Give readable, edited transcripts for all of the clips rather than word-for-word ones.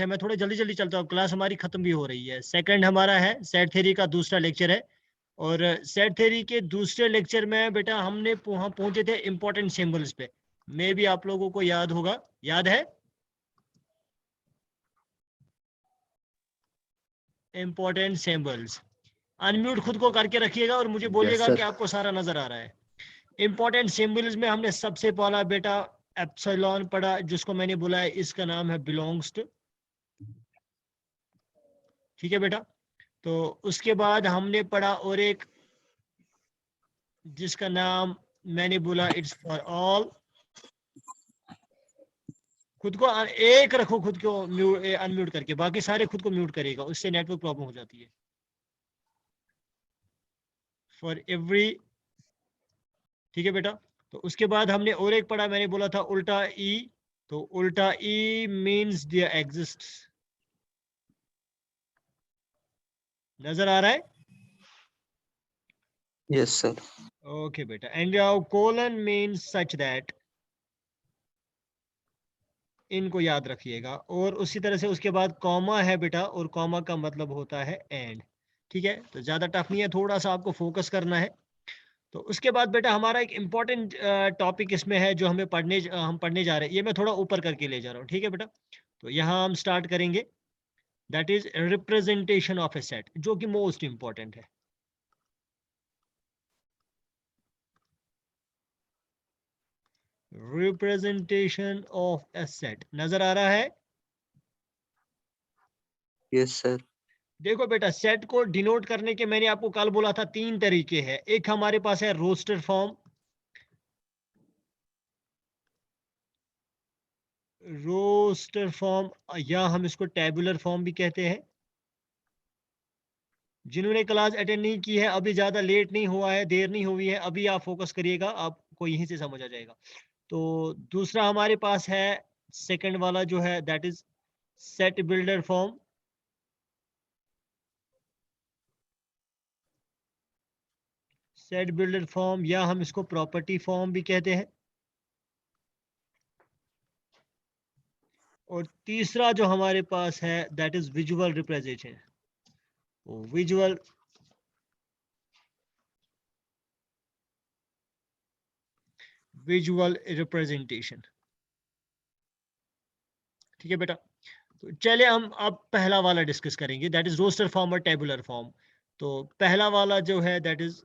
है, मैं थोड़ा जल्दी जल्दी चलता हूँ, क्लास हमारी खत्म भी हो रही है। सेकंड हमारा है सेट थ्योरी का दूसरा लेक्चर है, और सेट थ्योरी के दूसरे लेक्चर में बेटा हमने वहाँ पहुंचे थे इंपॉर्टेंट सिंबल्स पे। मे भी आप लोगों को याद होगा, याद है? Important symbols. अनम्यूट खुद को करके रखिएगा और मुझे बोलिएगा कि आपको सारा नजर आ रहा है। इंपॉर्टेंट सिंबल्स में हमने सबसे पहला बेटा एप्सिलॉन पढ़ा, जिसको मैंने बोला है इसका नाम है बिलोंग्स टू। ठीक है बेटा। तो उसके बाद हमने पढ़ा और एक जिसका नाम मैंने बोला इट्स फॉर ऑल। खुद को एक रखो, खुद को अनम्यूट करके, बाकी सारे खुद को म्यूट करेगा, उससे नेटवर्क प्रॉब्लम हो जाती है। For every. ठीक है बेटा। तो उसके बाद हमने और एक पढ़ा, मैंने बोला था उल्टा ई। तो उल्टा ई मीन्स देयर एग्जिस्ट। नजर आ रहा है? Yes sir. ओके बेटा। And colon means such that. इनको याद रखिएगा। और उसी तरह से उसके बाद कॉमा है बेटा, और कॉमा का मतलब होता है एंड। ठीक है, तो ज्यादा टफ नहीं है, थोड़ा सा आपको फोकस करना है। तो उसके बाद बेटा हमारा एक इम्पॉर्टेंट टॉपिक इसमें है जो हम पढ़ने जा रहे हैं। ये मैं थोड़ा ऊपर करके ले जा रहा हूँ, ठीक है बेटा। तो यहाँ हम स्टार्ट करेंगे, that is representation of A set, जो कि मोस्ट इंपॉर्टेंट है। रिप्रेजेंटेशन ऑफ ए सेट नजर आ रहा है? Yes sir. देखो बेटा, सेट को डिनोट करने के मैंने आपको कल बोला था 3 तरीके हैं। एक हमारे पास है रोस्टर फॉर्म, रोस्टर फॉर्म, या हम इसको टेबुलर फॉर्म भी कहते हैं। जिन्होंने क्लास अटेंड नहीं की है, अभी ज्यादा लेट नहीं हुआ है, देर नहीं हुई है, अभी आप फोकस करिएगा, आपको यहीं से समझ आ जाएगा। तो दूसरा हमारे पास है सेकंड वाला जो है, that is set builder form. Set builder form, या हम इसको प्रॉपर्टी फॉर्म भी कहते हैं। और तीसरा जो हमारे पास है, that is visual representation. Visual visual representation. ठीक है बेटा। तो चले हम अब पहला वाला डिस्कस करेंगे, दैट इज रोस्टर फॉर्म और टेबुलर फॉर्म। तो पहला वाला जो है दैट इज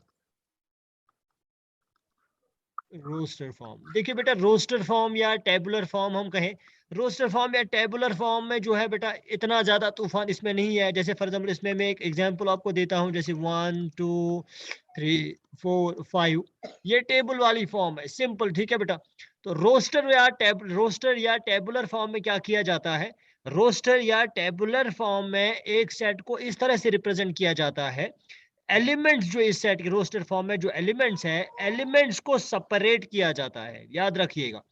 रोस्टर फॉर्म। देखिए बेटा, रोस्टर फॉर्म या टेबुलर फॉर्म हम कहें, रोस्टर फॉर्म या टेबुलर फॉर्म में जो है बेटा इतना ज्यादा तूफान इसमें नहीं है। जैसे फॉर एग्जाम्पल इसमें मैं एक एग्जांपल आपको देता हूं, जैसे 1 2 3 4 5, ये टेबल वाली फॉर्म है, सिंपल। ठीक है बेटा। तो रोस्टर या टेबुलर फॉर्म में क्या किया जाता है, रोस्टर या टेबुलर फॉर्म में एक सेट को इस तरह से रिप्रेजेंट किया जाता है, एलिमेंट्स जो इस सेट के रोस्टर फॉर्म में जो एलिमेंट्स है, एलिमेंट्स को सेपरेट किया जाता है। याद रखिएगा,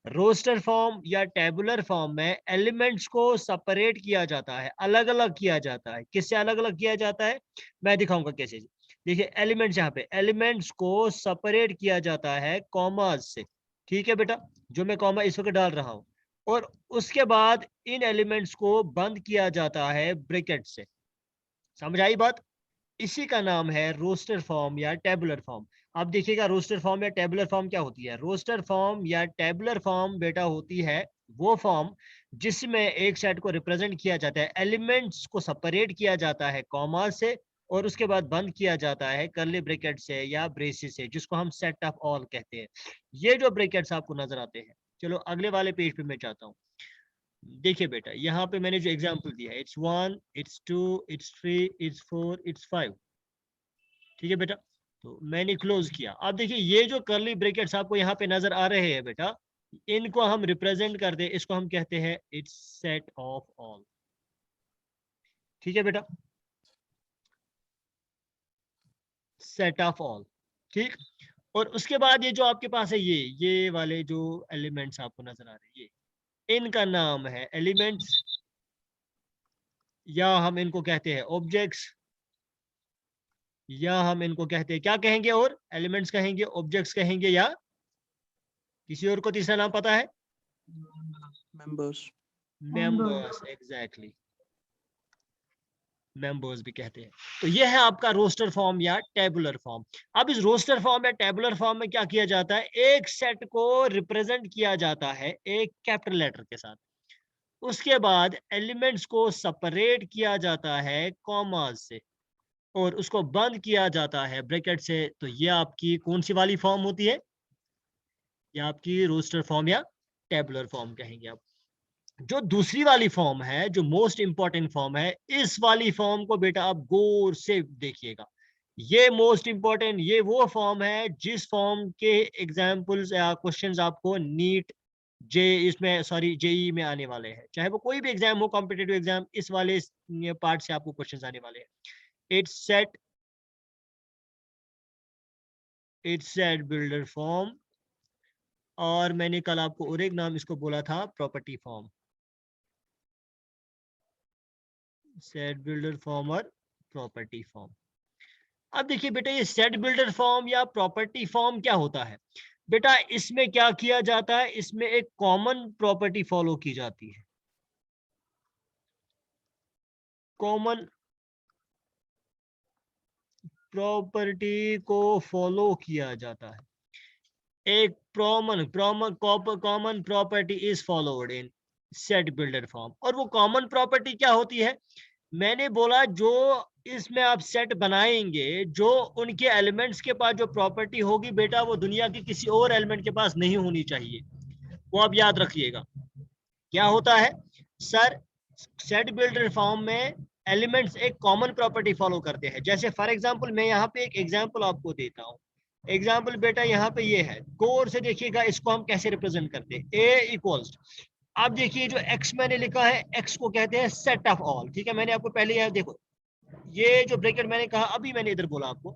रोस्टर फॉर्म या टेबुलर फॉर्म में एलिमेंट्स को सेपरेट किया जाता है, अलग अलग किया जाता है। किससे अलग अलग किया जाता है, मैं दिखाऊंगा कैसे। देखिए एलिमेंट्स, यहाँ पे एलिमेंट्स को सेपरेट किया जाता है कॉमास से। ठीक है बेटा, जो मैं कॉमा इस वक्त डाल रहा हूं। और उसके बाद इन एलिमेंट्स को बंद किया जाता है ब्रैकेट से। समझ आई बात? इसी का नाम है रोस्टर फॉर्म या टेबुलर फॉर्म। अब देखिएगा, रोस्टर फॉर्म या टेबुलर फॉर्म क्या होती है। रोस्टर फॉर्म या टेबुलर फॉर्म बेटा होती है वो फॉर्म जिसमें एक सेट को रिप्रेजेंट किया जाता है, एलिमेंट्स को सेपरेट किया जाता है कॉमा से, और उसके बाद बंद किया जाता है कर्ली ब्रैकेट से या ब्रेसेस से, जिसको हम सेट ऑफ ऑल कहते हैं। ये जो ब्रैकेट्स आपको नजर आते हैं, चलो अगले वाले पेज पे मैं चाहता हूँ। देखिए बेटा, यहाँ पे मैंने जो एग्जांपल दिया है, it's 1 it's 2 it's 3 it's 4 it's 5। ठीक है बेटा। तो मैंने क्लोज किया। अब देखिए, ये जो कर्ली ब्रैकेट्स आपको यहाँ पे नजर आ रहे हैं बेटा, इनको हम रिप्रेजेंट कर दे, इसको हम कहते हैं इट्स सेट ऑफ ऑल। ठीक है बेटा, सेट ऑफ ऑल। ठीक। और उसके बाद ये जो आपके पास है, ये वाले जो एलिमेंट्स आपको नजर आ रहे हैं, ये इनका नाम है एलिमेंट्स, या हम इनको कहते हैं ऑब्जेक्ट्स, या हम इनको कहते हैं क्या कहेंगे, और एलिमेंट्स कहेंगे, ऑब्जेक्ट्स कहेंगे, या किसी और को तीसरा नाम पता है? मेंबर्स। मेंबर्स, एग्जैक्टली, मेंबर्स भी कहते हैं। तो ये है आपका रोस्टर फॉर्म या टेबुलर फॉर्म। अब इस रोस्टर फॉर्म या टेबुलर फॉर्म में क्या किया जाता है, एक सेट को रिप्रेजेंट किया जाता है एक कैपिटल लेटर के साथ, उसके बाद एलिमेंट्स को सेपरेट किया जाता है कॉमास से और उसको बंद किया जाता है ब्रैकेट से। तो ये आपकी कौन सी वाली फॉर्म होती है, ये आपकी रोस्टर फॉर्म या टेबुलर फॉर्म कहेंगे आप। जो दूसरी वाली फॉर्म है, जो मोस्ट इंपॉर्टेंट फॉर्म है, इस वाली फॉर्म को बेटा आप गौर से देखिएगा। ये मोस्ट इंपॉर्टेंट, ये वो फॉर्म है जिस फॉर्म के एग्जाम्पल्स या क्वेश्चंस आपको नीट जे इसमें सॉरी जेई में आने वाले हैं, चाहे वो कोई भी एग्जाम हो, कॉम्पिटेटिव एग्जाम, इस वाले पार्ट से आपको क्वेश्चंस आने वाले हैं। इट्स सेट बिल्डर फॉर्म, और मैंने कल आपको और एक नाम इसको बोला था, property form. Set builder form और प्रॉपर्टी फॉर्म। अब देखिए बेटा, ये सेट बिल्डर फॉर्म या प्रॉपर्टी फॉर्म क्या होता है बेटा, इसमें क्या किया जाता है, इसमें एक कॉमन प्रॉपर्टी फॉलो की जाती है। कॉमन प्रॉपर्टी को फॉलो किया जाता है। एक common property is followed in set builder form. और वो कॉमन प्रॉपर्टी क्या होती है, मैंने बोला जो इसमें आप सेट बनाएंगे, जो उनके एलिमेंट्स के पास जो प्रॉपर्टी होगी बेटा, वो दुनिया के किसी और एलिमेंट के पास नहीं होनी चाहिए। वो आप याद रखिएगा। क्या होता है सर, सेट बिल्डर फॉर्म में एलिमेंट्स एक कॉमन प्रॉपर्टी फॉलो करते हैं। जैसे फॉर एग्जांपल मैं यहाँ पे एक एग्जांपल आपको देता हूँ। एग्जांपल बेटा यहाँ पे ये है, गौर से देखिएगा इसको हम कैसे रिप्रेजेंट करते हैं। ए इक्वल्स, अब देखिए जो x मैंने लिखा है, x को कहते हैं सेट ऑफ ऑल। ठीक है, मैंने आपको पहले यहाँ देखो, ये जो ब्रैकेट मैंने कहा, अभी मैंने इधर बोला आपको,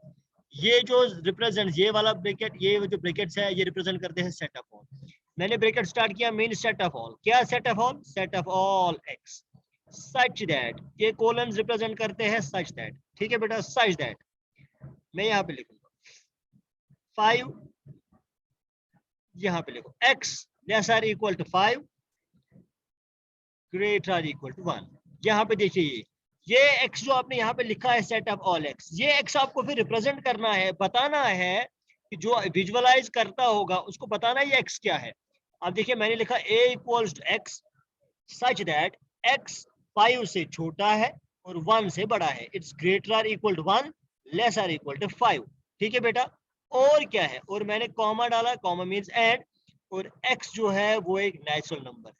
ये जो रिप्रेजेंट, ये वाला ब्रैकेट, ये जो ब्रैकेट्स है, ये रिप्रेजेंट करते हैं सेट ऑफ ऑल। मैंने ब्रैकेट स्टार्ट किया, मीन सेट ऑफ ऑल। क्या set of all? Set of all x such that, ये कॉलम्स रिप्रेजेंट करते हैं सच दैट। ठीक है बेटा, सच दैट मैं यहाँ पे लिखूंगा 5, यहाँ पे लिखो x less or equal to 5 greater or equal to 1। यहाँ पे देखिए ये x जो आपने यहाँ पे लिखा है सेट ऑफ ऑल x, ये x आपको फिर रिप्रेजेंट करना है, बताना है कि जो विजुअलाइज करता होगा उसको बताना है ये x क्या है। अब देखिए मैंने लिखा a equals to x such that x 5 से छोटा है और 1 से बड़ा है। It's greater or equal to 1 less or equal to 5। ठीक है बेटा, और क्या है, और मैंने कॉमा डाला, कॉमा मींस एंड, और x जो है वो एक नेचुरल नंबर है।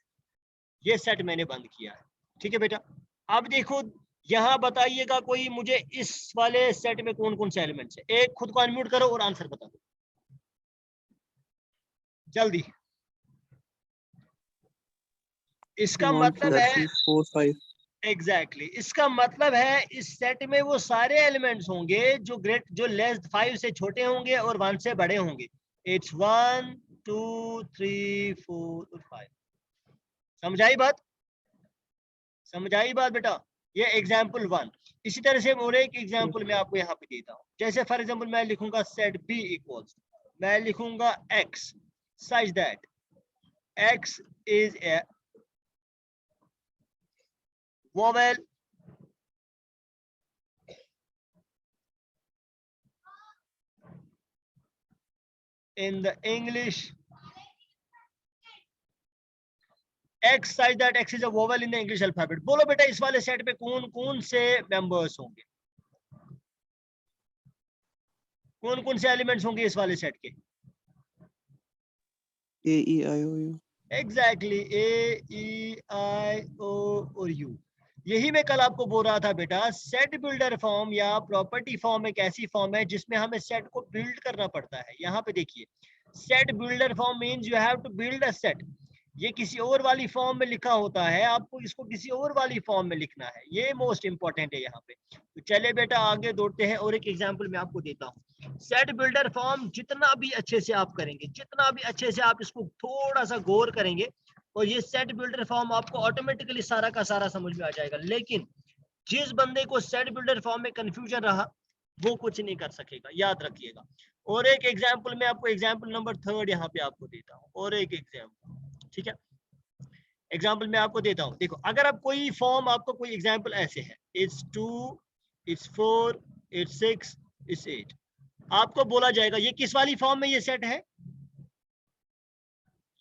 ये सेट मैंने बंद किया है। ठीक है बेटा, अब देखो यहाँ बताइएगा कोई मुझे, इस वाले सेट में कौन कौन से एलिमेंट्स है। एक खुद को अनम्यूट करो और आंसर बता दो जल्दी। इसका मतलब है 4, 5। एग्जैक्टली इसका मतलब है इस सेट में वो सारे एलिमेंट्स होंगे जो लेस 5 से छोटे होंगे और 1 से बड़े होंगे। इट्स 1 2 3 4 और 5। समझाई बात? समझाई बात बेटा? ये एग्जाम्पल 1। इसी तरह से और एक एग्जाम्पल मैं आपको यहाँ पे देता हूँ। जैसे फॉर एग्जाम्पल मैं लिखूंगा सेट बी इक्वल्स, मैं लिखूंगा x such that x is a vowel in the English, x such that x is a vowel in the English alphabet। बोलो बेटा इस वाले सेट पे कौन कौन से मेंबर्स होंगे, कौन कौन से एलिमेंट्स होंगे इस वाले सेट के? A, E, I, O, U। Exactly A E I O और यू। यही मैं कल आपको बोल रहा था बेटा, सेट बिल्डर फॉर्म या प्रॉपर्टी फॉर्म एक ऐसी फॉर्म है जिसमें हमें सेट को बिल्ड करना पड़ता है। यहाँ पे देखिए, set builder form means you have to build a set. ये किसी और वाली फॉर्म में लिखा होता है, आपको इसको किसी और वाली फॉर्म में लिखना है। ये मोस्ट इंपॉर्टेंट है यहाँ पे। तो चले बेटा आगे दौड़ते हैं, और एक एग्जाम्पल मैं आपको देता हूँ। सेट बिल्डर फॉर्म जितना भी अच्छे से आप करेंगे, जितना भी अच्छे से आप इसको थोड़ा सा गौर करेंगे, और ये सेट बिल्डर फॉर्म आपको ऑटोमेटिकली सारा का सारा समझ में आ जाएगा। लेकिन जिस बंदे को सेट बिल्डर फॉर्म में कंफ्यूजन रहा, वो कुछ नहीं कर सकेगा, याद रखिएगा। और एक एग्जाम्पल मैं आपको, एग्जाम्पल नंबर 3 यहाँ पे आपको देता हूँ, और एक एग्जाम्पल। ठीक है, एग्जाम्पल मैं आपको देता हूँ, देखो अगर आप कोई फॉर्म, आपको कोई एग्जाम्पल ऐसे है, इट्स 2, इट्स 4, इट्स 6, इट्स 8, आपको बोला जाएगा ये किस वाली फॉर्म में ये सेट है,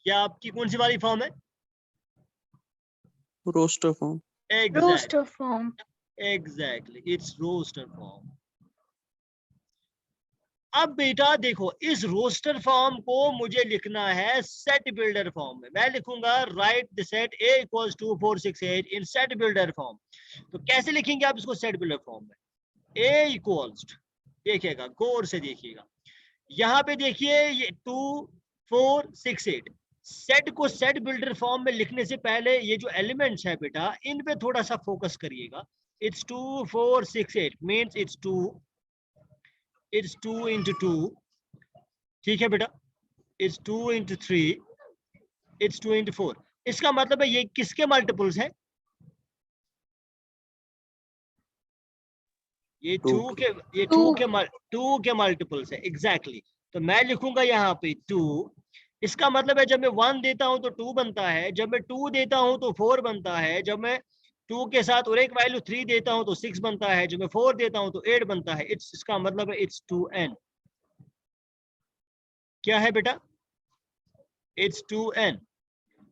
या आपकी कौन सी वाली फॉर्म है? Roster form. Roster form. Exactly, it's roster form. अब बेटा देखो, इस रोस्टर फॉर्म को मुझे लिखना है सेट बिल्डर फॉर्म में। मैं लिखूंगा right the set A equals to 4 6 8 in set builder form. तो कैसे लिखेंगे आप इसको सेट बिल्डर फॉर्म में? A इक्वल्स, देखिएगा गौर से देखिएगा, यहाँ पे देखिए ये 2 4 6 8, सेट को सेट बिल्डर फॉर्म में लिखने से पहले ये जो एलिमेंट्स है बेटा, इन पे थोड़ा सा फोकस करिएगा। इट्स 2 4 6 8 मीन्स इट्स 2 into 2, ठीक है बेटा, इट्स 2 into 3, इट्स 2 into 4। इसका मतलब है ये किसके मल्टीपल्स है? ये 2 के मल्टीपल्स है। एग्जैक्टली, तो मैं लिखूंगा यहाँ पे 2। इसका मतलब है जब मैं 1 देता हूं तो 2 बनता है, जब मैं 2 देता हूं तो 4 बनता है, जब मैं 2 के साथ और एक वैल्यू 3 देता हूं तो 6 बनता है, जब मैं 4 देता हूं तो 8 बनता है। इसका मतलब है इट्स 2n। क्या है बेटा? It's 2n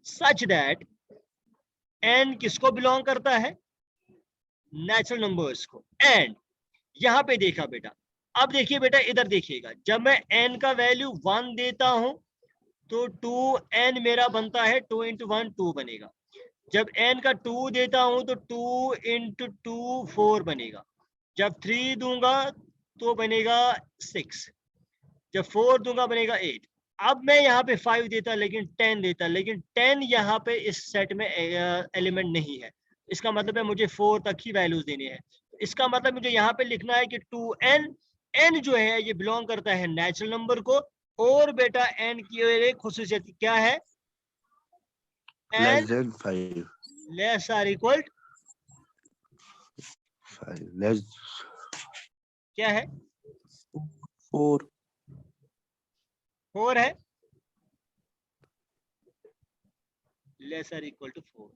such that n किसको बिलोंग करता है? नेचुरल नंबर्स को। एंड यहाँ पे देखा बेटा, अब देखिए बेटा इधर देखिएगा, जब मैं n का वैल्यू 1 देता हूं तो 2n मेरा बनता है, 2 into 1 2 बनेगा। जब n का 2 देता हूं तो 2 into 2 4 बनेगा। जब 3 दूंगा तो बनेगा 6, जब 4 दूंगा बनेगा 8। अब मैं यहाँ पे 5 देता लेकिन 10 देता, लेकिन 10 यहाँ पे इस सेट में एलिमेंट नहीं है। इसका मतलब है मुझे 4 तक ही वैल्यूज देने हैं। इसका मतलब मुझे यहाँ पे लिखना है कि 2n, n जो है ये बिलोंग करता है नेचुरल नंबर को। और बेटा n की एक खुसूसियत क्या है? Less than 5. Less or equal 5 less. क्या है? 4। 4 है, less or equal to 4।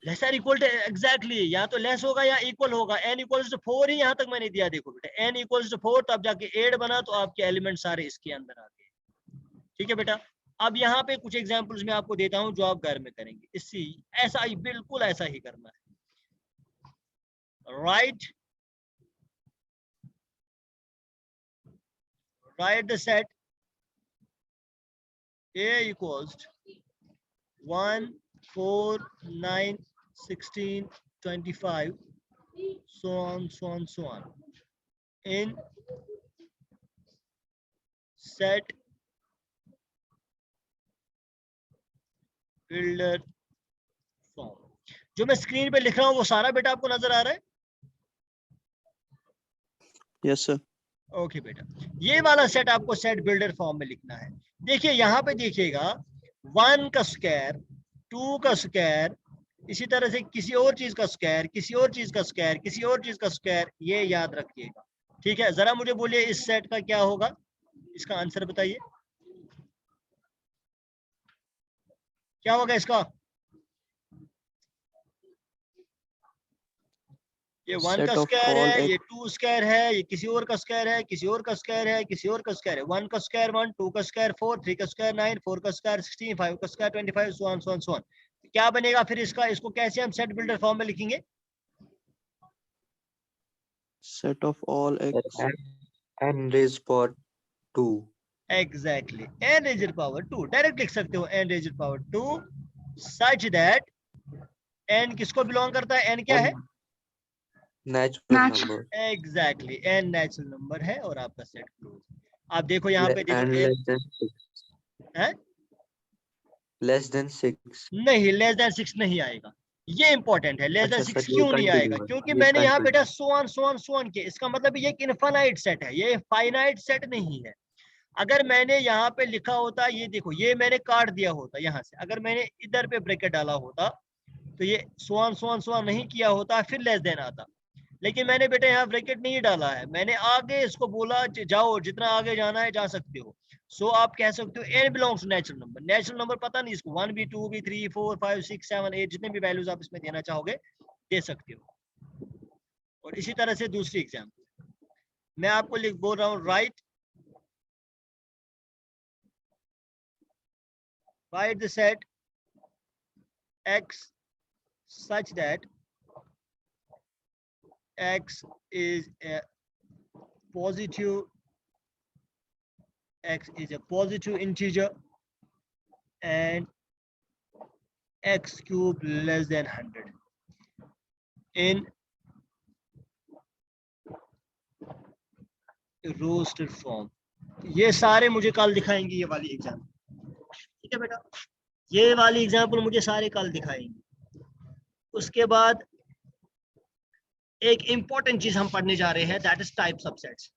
Less or equal to exactly, या तो लेस होगा या इक्वल होगा। n इक्वल्स टू 4 ही यहाँ तक मैंने दिया। देखो बेटा n इक्वल्स टू 4 तब जाके 8 बना, तो आपके एलिमेंट सारे इसके अंदर आ गए। ठीक है बेटा, अब यहाँ पे कुछ एग्जांपल्स मैं आपको देता हूँ जो आप घर में करेंगे। इससे ऐसा ही, बिल्कुल ऐसा ही करना है। Right the set A equals 1 4 9 16 25 so on in set builder form। जो मैं स्क्रीन पे लिख रहा हूँ वो सारा बेटा आपको नजर आ रहा है? Yes sir. ओके बेटा, ये वाला सेट आपको सेट बिल्डर फॉर्म में लिखना है। देखिए यहाँ पे देखिएगा 1 का स्क्वायर, 2 का स्क्वायर, इसी तरह से किसी और चीज का स्क्वायर, किसी और चीज का स्क्वायर, किसी और चीज का स्क्वायर, ये याद रखिएगा। ठीक है, जरा मुझे बोलिए इस सेट का क्या होगा, इसका आंसर बताइए क्या होगा इसका? ये 1 का स्क्वायर है, ये 2 स्क्वायर है, ये किसी और का स्क्वायर है, किसी और का स्क्वायर है, किसी और का स्क्वायर है। 1 का स्क्वायर 1, 2 का स्क्वायर 4, 3 का स्क्वायर 9, 4 का स्क्वायर 16, 5 का स्क्वायर 25 सो ऑन। क्या बनेगा फिर इसका? इसको कैसे हम सेट बिल्डर फॉर्म में लिखेंगे? Set of all x n raised power 2. Exactly, n raised power 2 direct लिख सकते हो, n raised power 2 such that n किसको बिलोंग करता है? n क्या है? Natural number. Exactly, n natural number है और आपका सेट क्लोज। आप देखो यहाँ पे देखो, And less than 6. है? Less than 6. नहीं, लेस देन 6 नहीं आएगा। ये इंपॉर्टेंट है, लेस देन अच्छा 6 सर, ये क्यों नहीं आएगा? continuous, क्योंकि ये मैंने यहाँ बेटा continuous. सो ऑन के, इसका मतलब ये एक इनफाइनाइट सेट है, ये फाइनाइट सेट नहीं है। अगर मैंने यहाँ पे लिखा होता, ये देखो ये मैंने काट दिया होता यहाँ से, अगर मैंने इधर पे ब्रैकेट डाला होता तो ये सो ऑन नहीं किया होता, फिर लेस देन आता। लेकिन मैंने बेटा यहाँ ब्रैकेट नहीं डाला है, मैंने आगे इसको बोला जाओ, जितना आगे जाना है जा सकते हो। सो आप कह सकते हो n belongs to natural number. Natural number पता नहीं इसको 1 b 2 b 3 4 5 6 7 8 जितने भी वैल्यूज आप इसमें देना चाहोगे दे सकते हो। और इसी तरह से दूसरी एग्जांपल मैं आपको लिख बोल रहा हूँ, right the set x such that x is a positive integer and x cube less than 100 in roster form। ये सारे मुझे कल दिखाएंगे ये वाली एग्जाम्पल, ठीक है बेटा, ये वाली एग्जाम्पल मुझे सारे कल दिखाएंगे। उसके बाद एक इंपॉर्टेंट चीज हम पढ़ने जा रहे हैं, that is type subsets.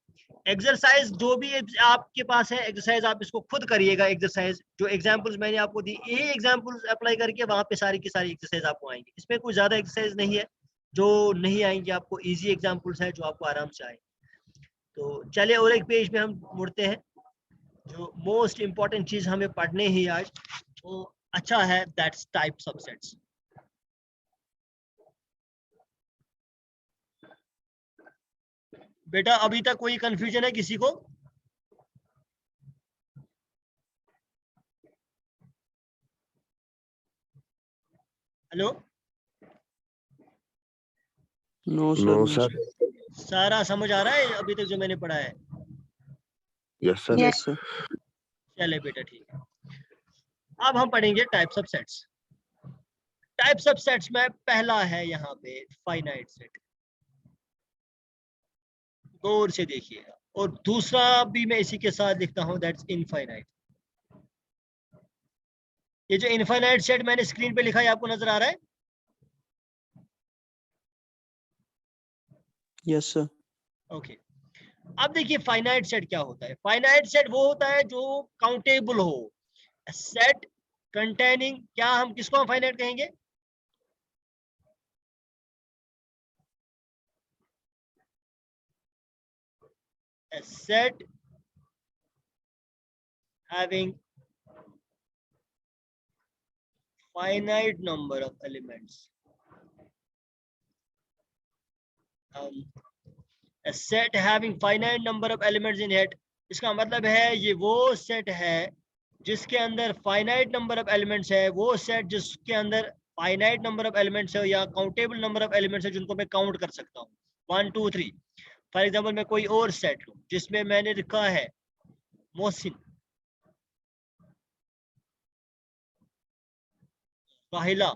Exercise जो भी आपके पास है एक्सरसाइज आप इसको खुद करिएगा। एक्सरसाइज जो एग्जांपल्स मैंने आपको दी, ये एग्जांपल्स अप्लाई करके वहां पे सारी की सारी एक्सरसाइज आपको आएंगी। इसमें कोई ज्यादा एक्सरसाइज नहीं है जो नहीं आएंगी आपको, इजी एग्जांपल्स है जो आपको आराम से आएंगे। तो चलिए और एक पेज में हम मुड़ते हैं। जो मोस्ट इंपॉर्टेंट चीज हमें पढ़ने ही आज वो अच्छा है, दैट्स टाइप सबसेट्स। बेटा अभी तक कोई कंफ्यूजन है किसी को? Hello no sir. सारा समझ आ रहा है अभी तक जो मैंने पढ़ा है? Yes sir. Yes sir. चले बेटा ठीक है। अब हम पढ़ेंगे types of sets. Types of sets में पहला है यहाँ पे फाइनाइट सेट, गौर से देखिएगा। और दूसरा भी मैं इसी के साथ लिखता हूं, दैट्स इनफाइनाइट। ये जो इनफाइनाइट सेट मैंने स्क्रीन पे लिखा है आपको नजर आ रहा है? Yes sir. ओके। अब देखिए फाइनाइट सेट क्या होता है। फाइनाइट सेट वो होता है जो काउंटेबल हो, सेट कंटेनिंग, क्या हम किसको हम फाइनाइट कहेंगे? A set having finite number of elements. A set having finite number of elements in it, इसका मतलब है ये वो सेट है जिसके अंदर फाइनाइट नंबर ऑफ एलिमेंट्स है। वो सेट जिसके अंदर फाइनाइट नंबर ऑफ एलिमेंट्स है या काउंटेबल नंबर ऑफ एलिमेंट्स है जिनको मैं काउंट कर सकता हूँ 1 2 3। फॉर एग्जांपल मैं कोई और सेट लूं जिसमें मैंने लिखा है मोहसिन, साहिला,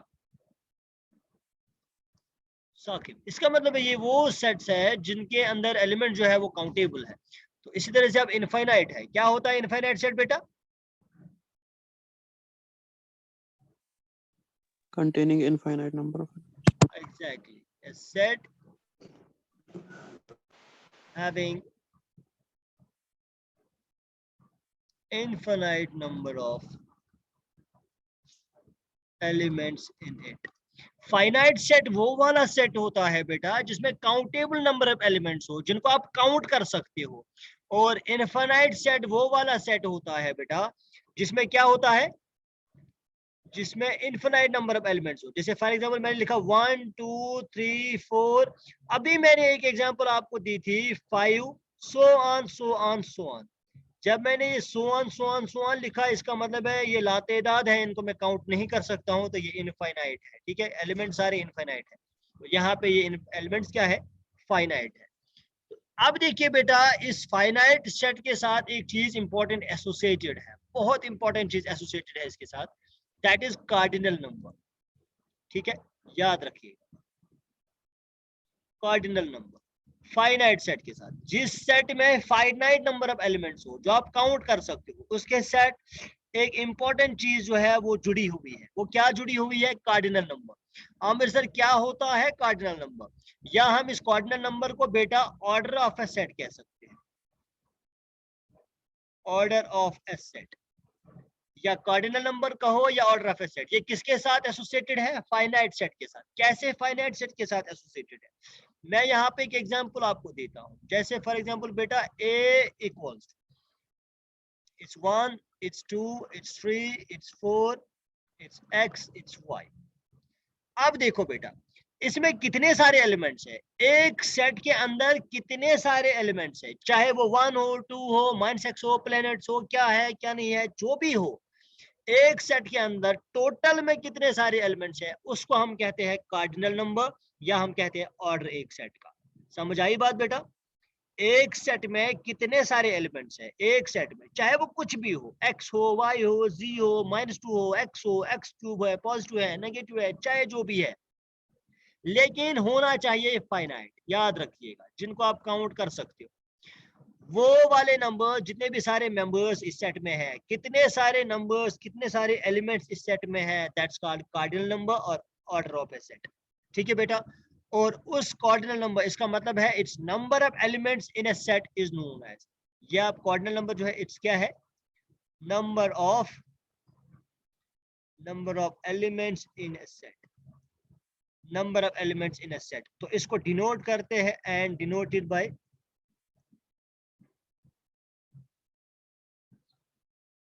साकिब। इसका मतलब है ये वो सेट्स है जिनके अंदर एलिमेंट जो है वो काउंटेबल है। तो इसी तरह से अब इनफाइनाइट है। क्या होता है इनफाइनाइट सेट बेटा? Containing infinite number of Exactly. A set having infinite number of elements in it. Finite set वो वाला सेट होता है बेटा जिसमें काउंटेबल नंबर ऑफ एलिमेंट्स हो, जिनको आप काउंट कर सकते हो। और इनफाइनाइट सेट वो वाला सेट होता है बेटा जिसमें क्या होता है, जिसमें इनफिनाइट नंबर ऑफ एलिमेंट्स हो। जैसे फॉर एग्जांपल मैंने लिखा 1 2 3 4, अभी मैंने एक एग्जांपल आपको दी थी 5, सो ऑन। जब मैंने ये सो ऑन लिखा, इसका मतलब है ये लातेदाद है, इनको मैं काउंट नहीं कर सकता हूं, तो ये इनफाइनाइट है। ठीक है, एलिमेंट सारे इनफाइनाइट है, तो यहाँ पे ये एलिमेंट्स क्या है, फाइनाइट है। अब देखिए बेटा, इस फाइनाइट सेट के साथ एक चीज इंपॉर्टेंट एसोसिएटेड है, बहुत इंपॉर्टेंट चीज एसोसिएटेड है इसके साथ, दैट इज कार्डिनल नंबर। ठीक है, याद रखिएगा, कार्डिनल नंबर फाइनाइट सेट के साथ। जिस सेट में फाइनाइट नंबर ऑफ एलिमेंट्स हो जो आप काउंट कर सकते हो, उसके सेट एक इंपॉर्टेंट चीज जो है वो जुड़ी हुई है। वो क्या जुड़ी हुई है? Cardinal number. आमिर सर क्या होता है कार्डिनल नंबर? या हम इस कार्डिनल नंबर को बेटा ऑर्डर ऑफ ए सेट कह सकते हैं, ऑर्डर ऑफ ए सेट, या कार्डिनल नंबर कहो या ऑर्डर ऑफ ए सेट। ये किसके साथ एसोसिएटेड है? फाइनाइट सेट के साथ। कैसे फाइनाइट सेट के साथ एसोसिएटेड है? मैं यहाँ पे एक एग्जांपल आपको देता हूँ। जैसे फॉर एग्जांपल बेटा a equals it's 1, it's 2, it's 3, it's 4, it's x, it's y। अब देखो बेटा इसमें कितने सारे एलिमेंट्स है, एक सेट के अंदर कितने सारे एलिमेंट्स है, चाहे वो 1 हो, 2 हो, -x हो, प्लैनेट्स हो, क्या है क्या नहीं है, जो भी हो, एक सेट के अंदर टोटल में कितने सारे एलिमेंट्स है, उसको हम कहते हैं कार्डिनल नंबर, या हम कहते हैं ऑर्डर एक सेट का। समझ आई बात बेटा? एक सेट में कितने सारे एलिमेंट्स है, एक सेट में चाहे वो कुछ भी हो, x हो, y हो, z हो, -2 हो, x हो, x³ है, पॉजिटिव है, नेगेटिव है, चाहे जो भी है, लेकिन होना चाहिए फाइनाइट। याद रखिएगा, जिनको आप काउंट कर सकते हो, वो वाले नंबर, जितने भी सारे मेंबर्स इस सेट में है, कितने सारे नंबर्स, कितने सारे एलिमेंट्स इस सेट में है, दैट्स कॉल्ड कार्डिनल नंबर और ऑर्डर ऑफ ए सेट। ठीक है बेटा? और उस कार्डिनल नंबर, इसका मतलब है it's number of elements in a set is known as, ये आप कार्डिनल नंबर जो है इट्स क्या है, number of elements in a set, number of elements in a set. तो इसको डिनोट करते हैं and denoted by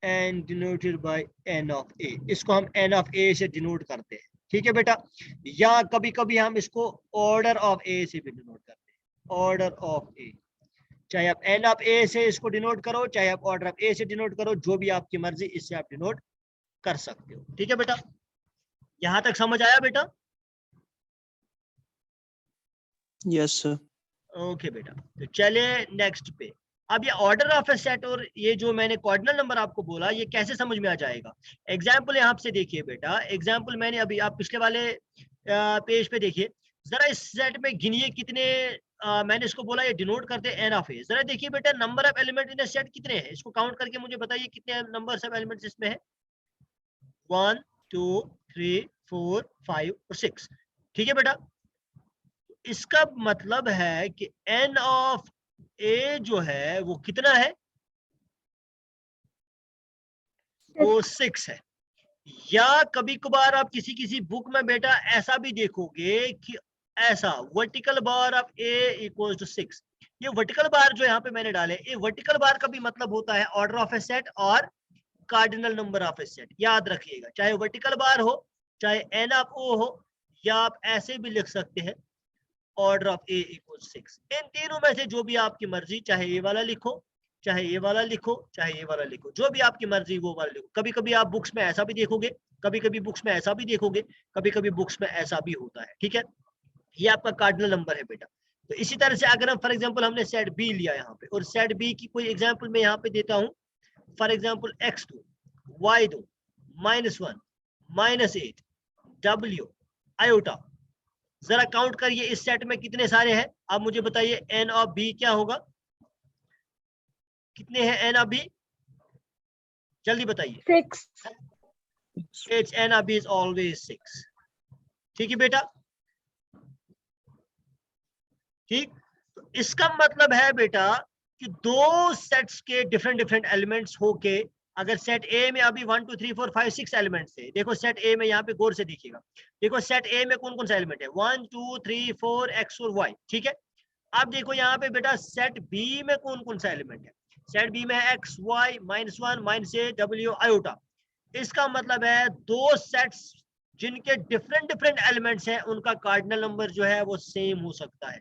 and denoted by n of a, इसको हम n of a से डिनोट करते हैं। ठीक है बेटा? या कभी कभी हम इसको ऑर्डर ऑफ a से भी डिनोट करते हैं, ऑर्डर ऑफ a। चाहे आप n of a से इसको डिनोट करो, चाहे आप ऑर्डर ऑफ a से डिनोट करो, जो भी आपकी मर्जी, इससे आप डिनोट कर सकते हो। ठीक है बेटा? यहां तक समझ आया बेटा? Yes sir. ओके बेटा, तो चले नेक्स्ट पे। अब ये ऑर्डर ऑफ ए सेट और ये जो मैंने कार्डिनल नंबर आपको बोला, ये कैसे समझ में आ जाएगा? एग्जाम्पल यहाँ से देखिए बेटा, एग्जाम्पल मैंने अभी, आप पिछले वाले पेज पे देखिए जरा, इस सेट में गिनिए कितने, मैंने इसको बोला ये डिनोट करते हैं एन ऑफ ए। जरा देखिए बेटा, number of element in a set कितने हैं, इसको काउंट करके मुझे बताइए कितने नंबर ऑफ एलिमेंट्स इसमें है। 1 2 3 4 5 और 6। ठीक है बेटा? इसका मतलब है कि n ऑफ a जो है वो कितना है, वो 6 है। या कभी कभार आप किसी बुक में बेटा ऐसा भी देखोगे कि ऐसा vertical bar of a equals to 6। ये वर्टिकल बार जो यहाँ पे मैंने डाले, ये वर्टिकल बार का भी मतलब होता है ऑर्डर ऑफ ए सेट और cardinal number of A set. याद रखिएगा, चाहे वर्टिकल बार हो, चाहे n ऑफ o हो, या आप ऐसे भी लिख सकते हैं ऑर्डर ऑफ a इक्वल्स 6। इन तीनों में से जो भी आपकी मर्जी, चाहे ये वाला लिखो, चाहे ये वाला लिखो, चाहे ये वाला लिखो, जो भी आपकी मर्जी वो वाला लिखो। कभी कभी आप बुक्स में ऐसा भी देखोगे, कभी कभी बुक्स में ऐसा भी देखोगे, कभी कभी बुक्स में ऐसा भी होता है। ठीक है? ये आपका कार्डिनल नंबर है बेटा। तो इसी तरह से अगर हम फॉर एग्जांपल हमने सेट बी लिया यहाँ पे, और सेट बी की कोई एग्जांपल मैं यहाँ पे देता हूँ, for example x2 y2 -1 -8 w iota. जरा काउंट करिए इस सेट में कितने सारे हैं, आप मुझे बताइए n ऑफ b क्या होगा, कितने हैं n ऑफ b, जल्दी बताइए। 6. It's n of b is always 6। ठीक है बेटा? ठीक, तो इसका मतलब है बेटा कि दो सेट्स के डिफरेंट एलिमेंट्स होके, अगर सेट ए में अभी 1 2 3 4 5 6 एलिमेंट्स थे, देखो सेट ए में, यहाँ पे गौर से देखिएगा, देखो सेट ए में कौन कौन सा एलिमेंट है, 1 2 3 4 x और y। ठीक है? अब देखो यहाँ पे बेटा सेट बी में कौन कौन सा एलिमेंट है, सेट बी में है x y -1 -8 w आयोटा। इसका मतलब है दो सेट्स जिनके डिफरेंट एलिमेंट्स हैं, उनका कार्डिनल नंबर जो है वो सेम हो सकता है।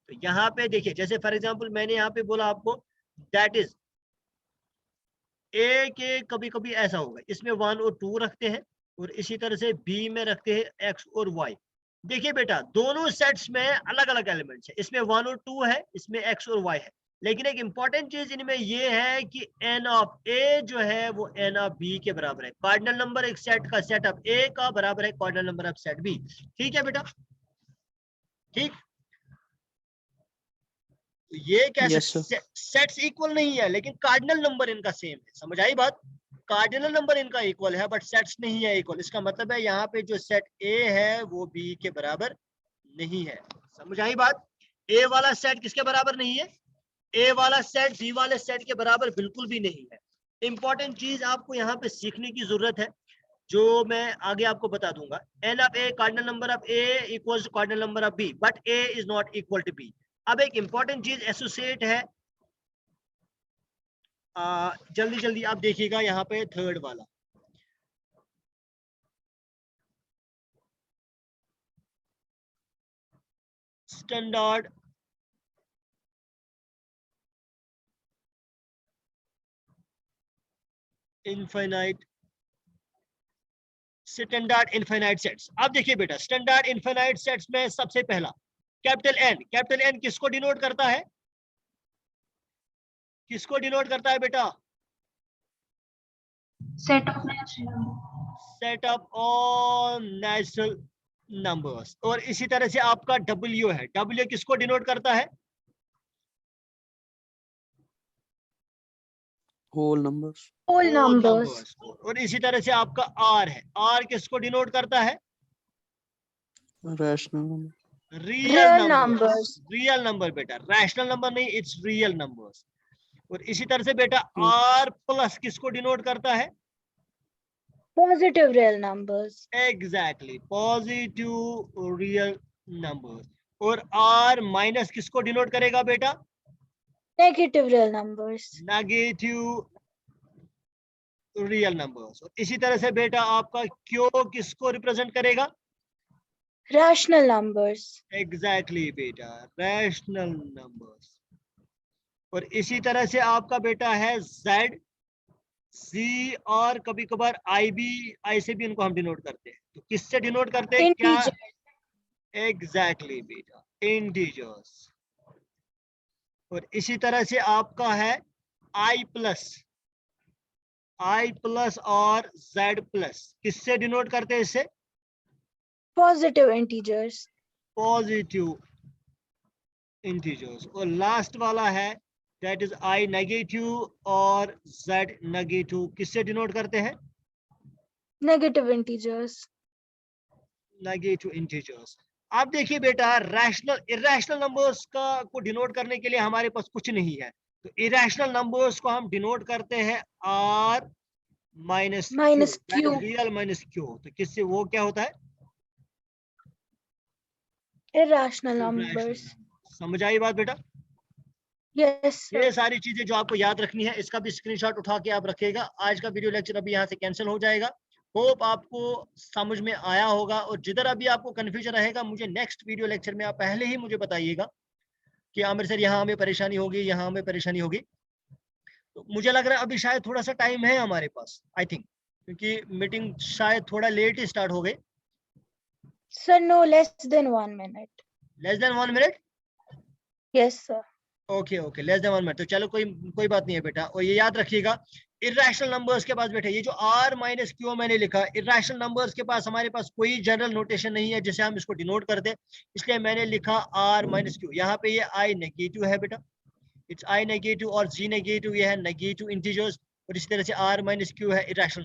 तो यहाँ पे देखिए, जैसे फॉर एग्जांपल मैंने यहाँ पे बोला आपको, दैट इज ए के कभी कभी ऐसा होगा, इसमें 1 और 2 रखते हैं, और इसी तरह से बी में रखते हैं x और y। देखिए बेटा, दोनों सेट्स में अलग अलग एलिमेंट्स है, इसमें 1 और 2 है, इसमें x और y है, लेकिन एक इंपॉर्टेंट चीज इनमें ये है कि n ऑफ a जो है वो n ऑफ b के बराबर है। कार्डिनल नंबर एक सेट का, सेट ऑफ a का बराबर है cardinal number of set b। ठीक है बेटा? ठीक, ये कैसे सेट्स इक्वल नहीं है, लेकिन कार्डिनल नंबर इनका सेम है। समझ आई बात? कार्डिनल नंबर इनका इक्वल है, बट सेट्स नहीं है इक्वल। इसका मतलब है यहाँ पे जो सेट ए है वो बी के बराबर नहीं है। समझ आई बात? ए वाला सेट किसके बराबर नहीं है? ए वाला सेट बी वाले सेट के बराबर बिल्कुल भी नहीं है। इंपॉर्टेंट चीज आपको यहाँ पे सीखने की जरूरत है, जो मैं आगे आपको बता दूंगा। N of A cardinal number of A equals to cardinal number of B, but A is not equal to B. अब एक इंपॉर्टेंट चीज एसोसिएट है, जल्दी जल्दी आप देखिएगा यहाँ पे थर्ड वाला, स्टैंडर्ड इनफाइनाइट सेट्स। अब देखिए बेटा, स्टैंडर्ड इनफाइनाइट सेट्स में सबसे पहला कैपिटल एन किसको डिनोट करता है? किसको डिनोट करता है बेटा? Set of set of all natural numbers. और इसी तरह से आपका डब्ल्यू है, डब्ल्यू किसको डिनोट करता है? Whole numbers. whole numbers. और इसी तरह से आपका आर है, आर किसको डिनोट करता है? Rational number. Real numbers. Real number बेटा, रैशनल नंबर नहीं, इट्स रियल नंबर्स। और इसी तरह से बेटा आर प्लस किसको डिनोट करता है? Positive real numbers. Exactly, positive real numbers. और आर माइनस किसको डिनोट करेगा बेटा? Negative real numbers. Negative real numbers. और इसी तरह से बेटा आपका क्यू किसको रिप्रेजेंट करेगा? Rational numbers. एग्जैक्टली बेटा, रैशनल नंबर्स। और इसी तरह से आपका बेटा है जेड, सी, और कभी कभार आई से भी इनको हम डिनोट करते हैं। तो किससे डिनोट करते हैं? क्या? Integers. एग्जैक्टली बेटा, इंटीजर्स। और इसी तरह से आपका है आई प्लस और जेड प्लस, किससे डिनोट करते हैं? इससे Positive integers. Positive integers. और लास्ट वाला है दैट इज आई नेगेटिव और जेड नेगेटिव, किससे डिनोट करते हैं? Negative integers. Negative integers. अब देखिए बेटा, रैशनल इरेशनल नंबर्स को डिनोट करने के लिए हमारे पास कुछ नहीं है, तो इरेशनल नंबर्स को हम डिनोट करते हैं R minus Q. Real minus Q. तो किससे, वो क्या होता है? Irrational numbers. समझ आई बात बेटा? Yes, sir. ये सारी चीजें जो आपको याद रखनी है, इसका भी स्क्रीनशॉट उठा के आप रखिएगा। आज का वीडियो लेक्चर अभी यहाँ से कैंसिल हो जाएगा। होप आपको समझ में आया होगा, और जिधर अभी आपको कंफ्यूजन रहेगा मुझे नेक्स्ट वीडियो लेक्चर में आप पहले ही मुझे बताइएगा कि आमिर सर यहाँ हमें परेशानी होगी, यहाँ हमें परेशानी होगी। तो मुझे लग रहा है अभी शायद थोड़ा सा टाइम है हमारे पास, आई थिंक, क्योंकि मीटिंग शायद थोड़ा लेट ही स्टार्ट हो गई। Sir, no less than 1 minute. Less than 1 minute? Yes, sir. Okay, less than 1 minute. तो चलो कोई बात नहीं है बेटा। और ये याद रखिएगा, इरेशनल नंबर्स के पास बेटा ये जो r माइनस क्यू मैंने लिखा, इरेशनल नंबर्स के पास हमारे पास कोई जनरल नोटेशन नहीं है जिसे हम इसको डिनोट करते, इसलिए मैंने लिखा r माइनस क्यू। यहाँ पे ये i नेगेटिव है बेटा, इट्स i नेगेटिव, और g नेगेटिव, ये है नेगेटिव इंटीजर्स। और इसी तरह से r माइनस क्यू है इरेशनल।